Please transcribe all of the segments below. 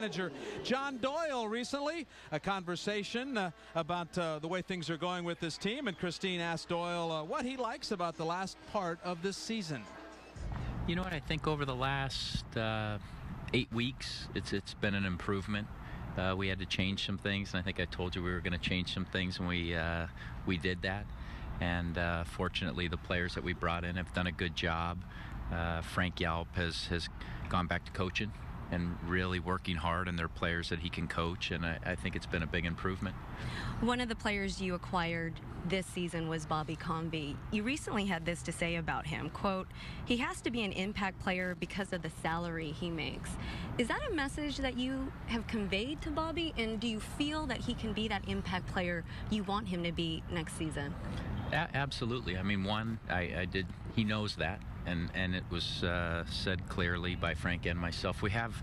Manager John Doyle recently, a conversation about the way things are going with this team, and Christine asked Doyle what he likes about the last part of this season. You know what, I think over the last 8 weeks, it's been an improvement. We had to change some things, and I think I told you we were going to change some things, and we did that. And fortunately, the players that we brought in have done a good job. Frank Yalp has gone back to coaching and really working hard, and they're players that he can coach, and I think it's been a big improvement. One of the players you acquired this season was Bobby Comby. You recently had this to say about him, quote, "He has to be an impact player because of the salary he makes." Is that a message that you have conveyed to Bobby, and do you feel that he can be that impact player you want him to be next season? Absolutely. I mean, he knows that, and it was said clearly by Frank and myself. We have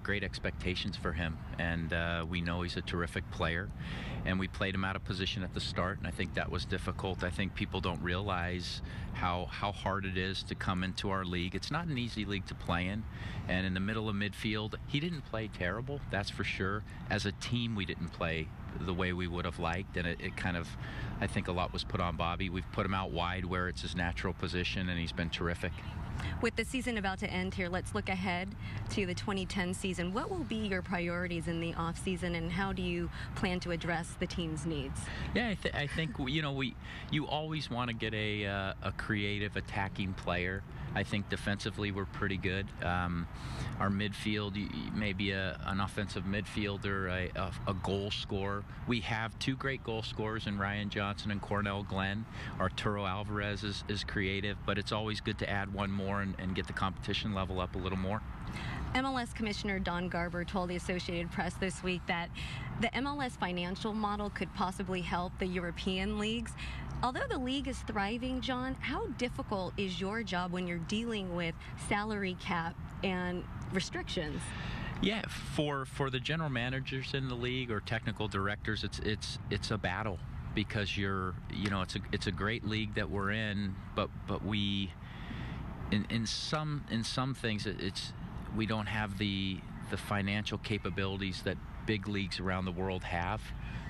great expectations for him, and we know he's a terrific player, and we played him out of position at the start, and I think that was difficult. I think people don't realize how hard it is to come into our league. It's not an easy league to play in, and in the middle of midfield, he didn't play terrible, that's for sure. As a team, we didn't play the way we would have liked, and it kind of, I think a lot was put on Bobby. We've put him out wide where it's his natural position, and he's been terrific. With the season about to end here, let's look ahead to the 2010 season. What will be your priorities in the off season, and how do you plan to address the team's needs? Yeah, I think you always want to get a creative attacking player. I think defensively we're pretty good. Our midfield, maybe an offensive midfielder, a goal scorer. We have two great goal scorers in Ryan Johnson and Cornell Glenn. Arturo Alvarez is creative, but it's always good to add one more and get the competition level up a little more. MLS Commissioner Don Garber told the Associated Press this week that the MLS financial model could possibly help the European leagues. Although the league is thriving, John, how difficult is your job when you're dealing with salary cap and restrictions? Yeah, for the general managers in the league or technical directors, it's a battle, because it's a great league that we're in, but we in some things we don't have the financial capabilities that big leagues around the world have.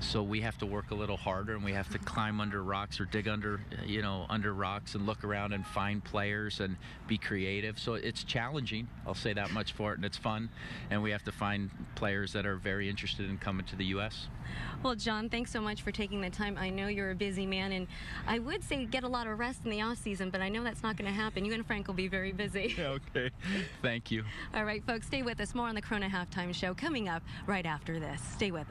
So we have to work a little harder, and we have to climb under rocks or dig under rocks and look around and find players and be creative. So it's challenging, I'll say that much for it, and it's fun. And we have to find players that are very interested in coming to the U.S. Well, John, thanks so much for taking the time. I know you're a busy man, and I would say get a lot of rest in the off season, but I know that's not going to happen. You and Frank will be very busy. Okay. Thank you. All right, folks, stay with us. More on the Corona Halftime Show coming up right after this. Stay with us.